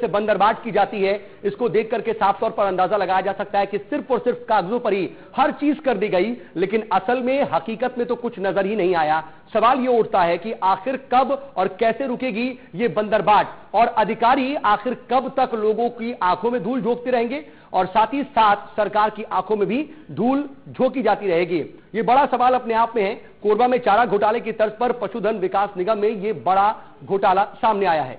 से बंदरबाट की जाती है, इसको देख करके साफ तौर पर अंदाजा लगाया जा सकता है कि सिर्फ और सिर्फ कागजों पर ही हर चीज कर दी गई, लेकिन असल में हकीकत में तो कुछ नजर ही नहीं आया। सवाल यह उठता है कि आखिर कब और कैसे रुकेगी ये बंदरबाट, और अधिकारी आखिर कब तक लोगों की आंखों में धूल झोंकते रहेंगे और साथ ही साथ सरकार की आंखों में भी धूल झोंकी जाती रहेगी। ये बड़ा सवाल अपने आप में है। कोरबा में चारा घोटाले की तर्ज पर पशुधन विकास निगम में यह बड़ा घोटाला सामने आया है।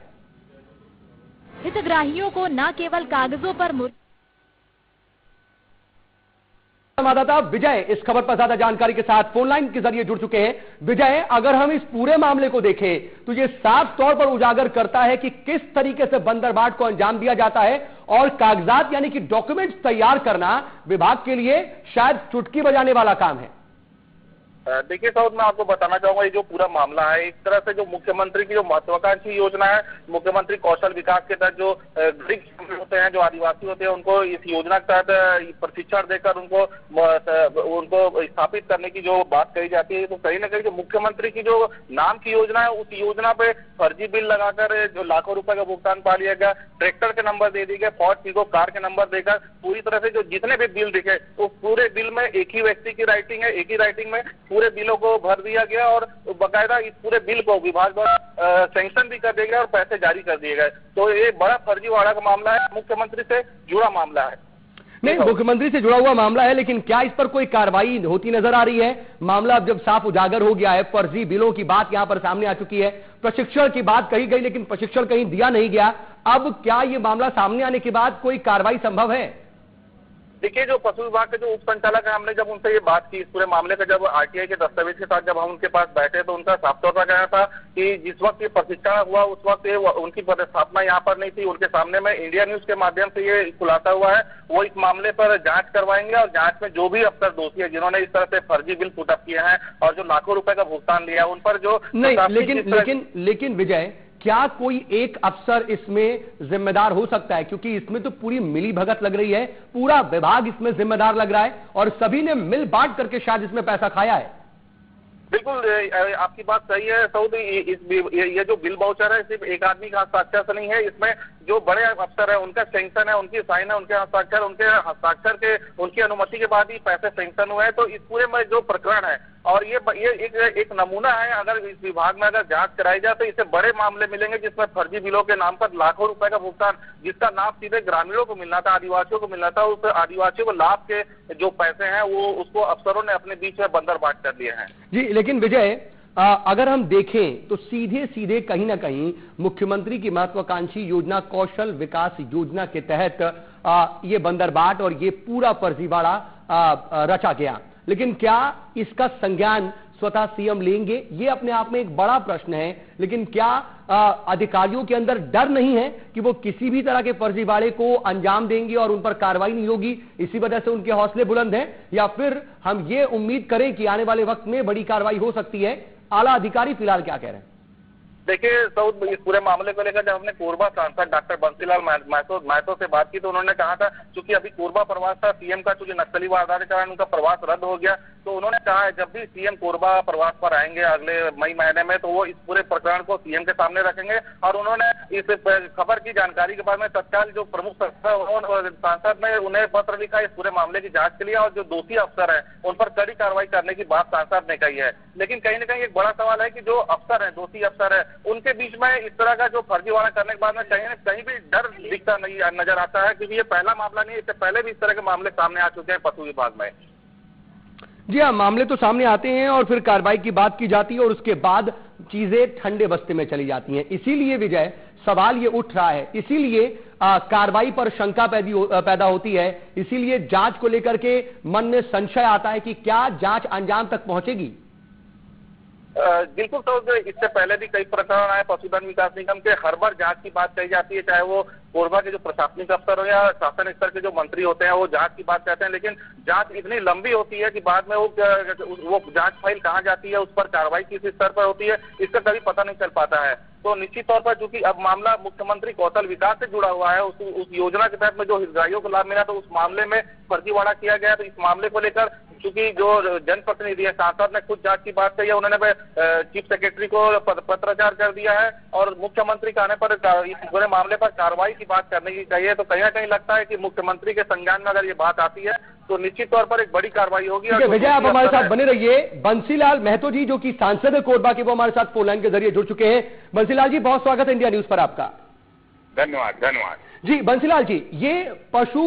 हितग्राहियों को न केवल कागजों पर संवाददाता विजय इस खबर पर ज्यादा जानकारी के साथ फोन लाइन के जरिए जुड़ चुके हैं। विजय, अगर हम इस पूरे मामले को देखें तो ये साफ तौर पर उजागर करता है कि किस तरीके से बंदरबाट को अंजाम दिया जाता है, और कागजात यानी कि डॉक्यूमेंट्स तैयार करना विभाग के लिए शायद चुटकी बजाने वाला काम है। देखिए साउथ, मैं आपको बताना चाहूंगा ये जो पूरा मामला है, एक तरह से जो मुख्यमंत्री की जो महत्वाकांक्षी योजना है, मुख्यमंत्री कौशल विकास के तहत जो गरीब होते हैं, जो आदिवासी होते हैं, उनको इस योजना के तहत प्रशिक्षण देकर उनको स्थापित करने की जो बात कही जाती है, तो कहीं ना कहीं जो मुख्यमंत्री की जो नाम की योजना है, उस योजना पे फर्जी बिल लगाकर जो लाखों रुपए का भुगतान पा लिया गया, ट्रैक्टर के नंबर दे दिए गए, फॉर्ड पीको कार के नंबर देकर पूरी तरह से जो जितने भी बिल दिखे, तो पूरे बिल में एक ही व्यक्ति की राइटिंग है, एक ही राइटिंग में पूरे बिलों को भर दिया गया और बकायदा इस पूरे बिल को विभाग द्वारा सैंक्शन भी कर दिया गया और पैसे जारी कर दिए गए। तो ये बड़ा फर्जीवाड़ा का मामला है, मुख्यमंत्री से जुड़ा मामला है। नहीं, मुख्यमंत्री से जुड़ा हुआ मामला है, लेकिन क्या इस पर कोई कार्रवाई होती नजर आ रही है? मामला अब जब साफ उजागर हो गया है, फर्जी बिलों की बात यहां पर सामने आ चुकी है, प्रशिक्षण की बात कही गई लेकिन प्रशिक्षण कहीं दिया नहीं गया, अब क्या ये मामला सामने आने के बाद कोई कार्रवाई संभव है? देखिए, जो पशु विभाग के जो उप संचालक है, हमने जब उनसे ये बात की इस पूरे मामले का, जब आरटीआई के दस्तावेज के साथ जब हम उनके पास बैठे, तो उनका साफ तौर पर कहना था कि जिस वक्त ये प्रशिक्षण हुआ उस वक्त उनकी पदस्थापना यहाँ पर नहीं थी। उनके सामने में इंडिया न्यूज के माध्यम से ये खुलासा हुआ है, वो इस मामले पर जांच करवाएंगे और जांच में जो भी अफसर दोषी है, जिन्होंने इस तरह से फर्जी बिल पुटअप किए हैं और जो लाखों रुपए का भुगतान लिया, उन पर जो नहीं, लेकिन विजय, क्या कोई एक अफसर इसमें जिम्मेदार हो सकता है? क्योंकि इसमें तो पूरी मिली भगत लग रही है, पूरा विभाग इसमें जिम्मेदार लग रहा है और सभी ने मिल बांट करके शायद इसमें पैसा खाया है। बिल्कुल, आपकी बात सही है सऊद। ये जो बिल बाउचर है, सिर्फ एक आदमी का हस्ताक्षर से नहीं है, इसमें जो बड़े अफसर है उनका सैंक्शन है, उनकी साइन है, उनके हस्ताक्षर के उनकी अनुमति के बाद ही पैसे सैंक्शन हुए हैं। तो इस पूरे में जो प्रकरण है, और ये एक नमूना है, अगर इस विभाग में अगर जांच कराई जाए तो इससे बड़े मामले मिलेंगे, जिसमें फर्जी बिलों के नाम पर लाखों रुपए का भुगतान, जिसका लाभ सीधे ग्रामीणों को मिलना था, आदिवासियों को मिलना था, उस आदिवासियों को लाभ के जो पैसे हैं वो उसको अफसरों ने अपने बीच में बंदरबाट कर लिए हैं। जी, लेकिन विजय, अगर हम देखें तो सीधे सीधे कहीं ना कहीं मुख्यमंत्री की महत्वाकांक्षी योजना कौशल विकास योजना के तहत ये बंदरबाट और ये पूरा फर्जीवाड़ा रचा गया, लेकिन क्या इसका संज्ञान स्वतः सीएम लेंगे? ये अपने आप में एक बड़ा प्रश्न है। लेकिन क्या अधिकारियों के अंदर डर नहीं है कि वो किसी भी तरह के फर्जीवाड़े को अंजाम देंगे और उन पर कार्रवाई नहीं होगी, इसी वजह से उनके हौसले बुलंद हैं? या फिर हम ये उम्मीद करें कि आने वाले वक्त में बड़ी कार्रवाई हो सकती है? आला अधिकारी फिलहाल क्या कह रहे हैं? देखिए सऊद, इस पूरे मामले को लेकर जब हमने कोरबा सांसद डॉक्टर बंसीलाल महतो से बात की, तो उन्होंने कहा था, चूंकि अभी कोरबा प्रवास था सीएम का, चूंकि नक्सली वारदात के कारण उनका प्रवास रद्द हो गया, तो उन्होंने कहा है जब भी सीएम कोरबा प्रवास पर आएंगे अगले मई महीने में, तो वो इस पूरे प्रकरण को सीएम के सामने रखेंगे। और उन्होंने इस खबर की जानकारी के बाद में तत्काल जो प्रमुख सांसद ने उन्हें पत्र लिखा इस पूरे मामले की जांच के लिए, और जो दोषी अफसर है उन पर कड़ी कार्रवाई करने की बात सांसद ने कही है। लेकिन कहीं ना कहीं एक बड़ा सवाल है कि जो अफसर है, दोषी अफसर है, उनके बीच में इस तरह का जो फर्जीवाड़ा करने के बाद में कहीं न कहीं भी डर दिखता नहीं नजर आता है, क्योंकि ये पहला मामला नहीं, इससे पहले भी इस तरह के मामले सामने आ चुके हैं पशु विभाग में। जी हाँ, मामले तो सामने आते हैं और फिर कार्रवाई की बात की जाती है और उसके बाद चीजें ठंडे बस्ते में चली जाती हैं। इसीलिए विजय, सवाल ये उठ रहा है, इसीलिए कार्रवाई पर शंका पैदा होती है, इसीलिए जांच को लेकर के मन में संशय आता है कि क्या जांच अंजाम तक पहुंचेगी? बिल्कुल, तो इससे पहले भी कई प्रकरण आए पशुधन विकास निगम के, हर बार जांच की बात कही जाती है, चाहे वो कोरबा के जो प्रशासनिक अफसर हो या शासन स्तर के जो मंत्री होते हैं, वो जांच की बात कहते हैं, लेकिन जांच इतनी लंबी होती है कि बाद में वो जांच फाइल कहाँ जाती है, उस पर कार्रवाई किस स्तर पर होती है, इसका कभी पता नहीं चल पाता है। तो निश्चित तौर पर चूंकि अब मामला मुख्यमंत्री कौशल विकास से जुड़ा हुआ है, उस योजना के तहत में जो हितग्राहियों को लाभ मिला, तो उस मामले में फर्जीवाड़ा किया गया, तो इस मामले को लेकर चूंकि जो जनप्रतिनिधि है, सांसद ने खुद जांच की बात कही है, उन्होंने चीफ सेक्रेटरी को पत्राचार कर दिया है और मुख्यमंत्री के आने पर इस पूरे मामले पर कार्रवाई की बात करने की चाहिए। तो कहीं ना कहीं लगता है कि मुख्यमंत्री के संज्ञान में अगर ये बात आती है तो निश्चित तौर पर एक बड़ी कार्रवाई होगी। विजय, आप हमारे साथ बने रहिए। बंसीलाल महतो जी जो कि सांसद है कोरबा के, वो हमारे साथ फोन लाइन के जरिए जुड़ चुके हैं। बंसीलाल जी, बहुत स्वागत है इंडिया न्यूज पर आपका। धन्यवाद। धन्यवाद जी बंसीलाल जी, ये पशु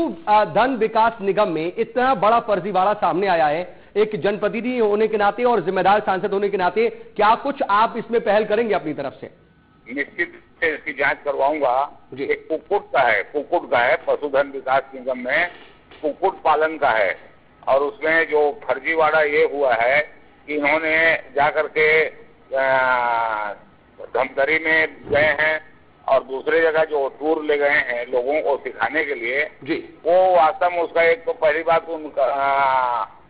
धन विकास निगम में इतना बड़ा फर्जीवाड़ा सामने आया है, एक जनप्रतिनिधि होने के नाते और जिम्मेदार सांसद होने के नाते, क्या कुछ आप इसमें पहल करेंगे अपनी तरफ से? निश्चित से इसकी जांच करवाऊंगा। एक कुक्कुट का है पशुधन विकास निगम में कुक्कुट पालन का है, और उसमें जो फर्जीवाड़ा ये हुआ है कि इन्होंने जाकर के धमतरी में गए हैं और दूसरे जगह जो टूर ले गए हैं लोगों को सिखाने के लिए जी, वो वास्तव में उसका एक तो पहली बात उनका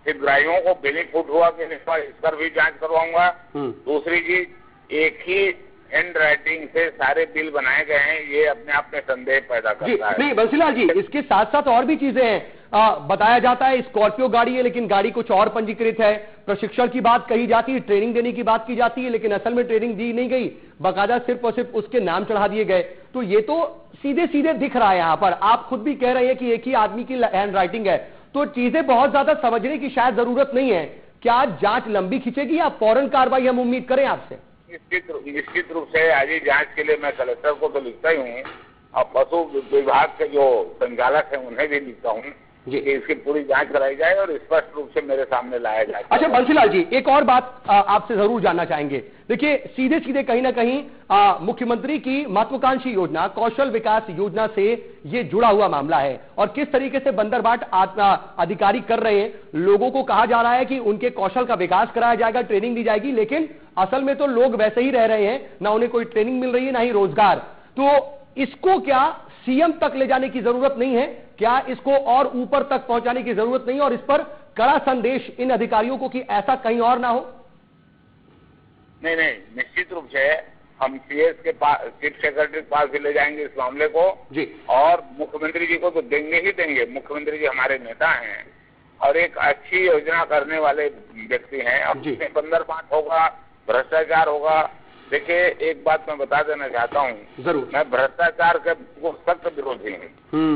हितग्राहियों को बेनिफिट हुआ कि इस पर भी जांच करवाऊंगा। दूसरी चीज, एक ही हैंड राइटिंग से सारे बिल बनाए गए हैं, ये अपने आप में संदेह पैदा करता है। नहीं बंसीलाल जी, इसके साथ साथ और भी चीजें हैं। बताया जाता है स्कॉर्पियो गाड़ी है लेकिन गाड़ी कुछ और पंजीकृत है, प्रशिक्षण की बात कही जाती है, ट्रेनिंग देने की बात की जाती है, लेकिन असल में ट्रेनिंग दी नहीं गई, बाकायदा सिर्फ और सिर्फ उसके नाम चढ़ा दिए गए। तो ये तो सीधे सीधे दिख रहा है यहाँ पर। आप खुद भी कह रहे हैं कि एक ही आदमी की हैंड राइटिंग है, तो चीजें बहुत ज्यादा समझने की शायद जरूरत नहीं है। क्या जांच लंबी खींचेगी या फौरन कार्रवाई हम उम्मीद करें आपसे? निश्चित रूप से आज ही जांच के लिए मैं कलेक्टर को तो लिखता ही हूँ और पशु विभाग के जो संचालक हैं उन्हें भी लिखता हूँ कि इसकी पूरी जांच कराई जाए और स्पष्ट रूप से मेरे सामने लाया जाए। अच्छा बंसीलाल जी, एक और बात आपसे जरूर जानना चाहेंगे। देखिए सीधे सीधे कहीं ना कहीं मुख्यमंत्री की महत्वाकांक्षी योजना कौशल विकास योजना से ये जुड़ा हुआ मामला है, और किस तरीके से बंदरबाट अधिकारी कर रहे हैं। लोगों को कहा जा रहा है कि उनके कौशल का विकास कराया जाएगा, ट्रेनिंग दी जाएगी, लेकिन असल में तो लोग वैसे ही रह रहे हैं, ना उन्हें कोई ट्रेनिंग मिल रही है ना ही रोजगार। तो इसको क्या सीएम तक ले जाने की जरूरत नहीं है? क्या इसको और ऊपर तक पहुंचाने की जरूरत नहीं है और इस पर कड़ा संदेश इन अधिकारियों को कि ऐसा कहीं और ना हो? नहीं, निश्चित रूप से हम सीएस के पास, चीफ सेक्रेटरी के पास भी ले जाएंगे इस मामले को जी, और मुख्यमंत्री जी को तो देंगे ही देंगे। मुख्यमंत्री जी हमारे नेता हैं और एक अच्छी योजना करने वाले व्यक्ति हैं, और उसमें बंदरबाट होगा, भ्रष्टाचार होगा। देखिए एक बात मैं बता देना चाहता हूँ, जरूर, मैं भ्रष्टाचार के सख्त विरोधी हूँ।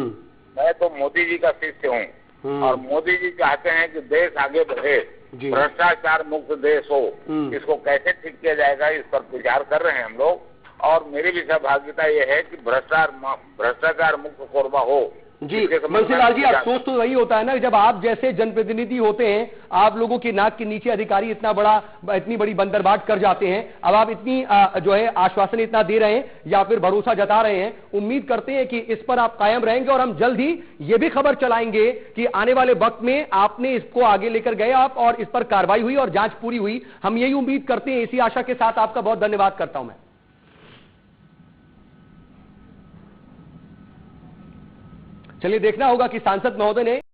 मैं तो मोदी जी का शिष्य हूँ और मोदी जी चाहते हैं कि देश आगे बढ़े, भ्रष्टाचार मुक्त देश हो। इसको कैसे ठीक किया जाएगा इस पर विचार कर रहे हैं हम लोग, और मेरी भी सहभागिता ये है कि भ्रष्टाचार मुक्त कोरबा हो। जी बंसीलाल जी, अफसोस तो वही होता है ना, जब आप जैसे जनप्रतिनिधि होते हैं, आप लोगों की नाक के नीचे अधिकारी इतनी बड़ी बंदरबाट कर जाते हैं। अब आप इतनी जो है आश्वासन इतना दे रहे हैं या फिर भरोसा जता रहे हैं, उम्मीद करते हैं कि इस पर आप कायम रहेंगे, और हम जल्द ही ये भी खबर चलाएंगे कि आने वाले वक्त में आपने इसको आगे लेकर गए आप और इस पर कार्रवाई हुई और जांच पूरी हुई। हम यही उम्मीद करते हैं। इसी आशा के साथ आपका बहुत धन्यवाद करता हूं मैं। चलिए देखना होगा कि सांसद महोदय ने